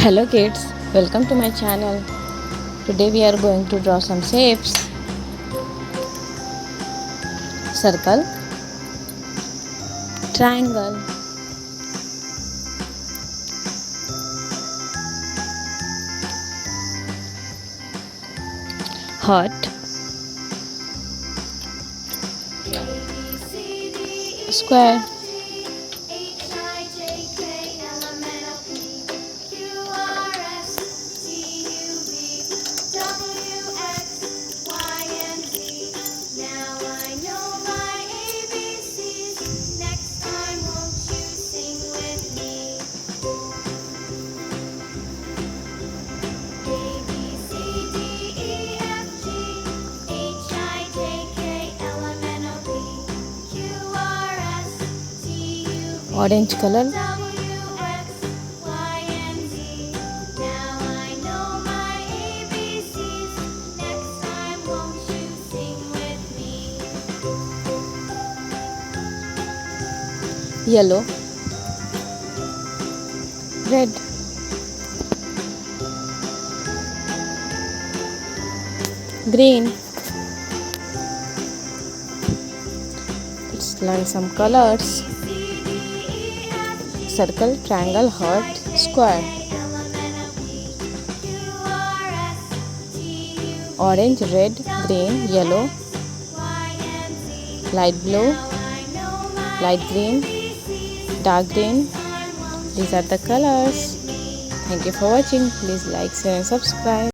Hello kids, welcome to my channel. Today we are going to draw some shapes. Circle, triangle, heart, square, orange color, yellow, red, green. Let's learn some colors. Circle, triangle, heart, square, orange, red, green, yellow, light blue, light green, dark green. These are the colors. Thank you for watching. Please like, share and subscribe.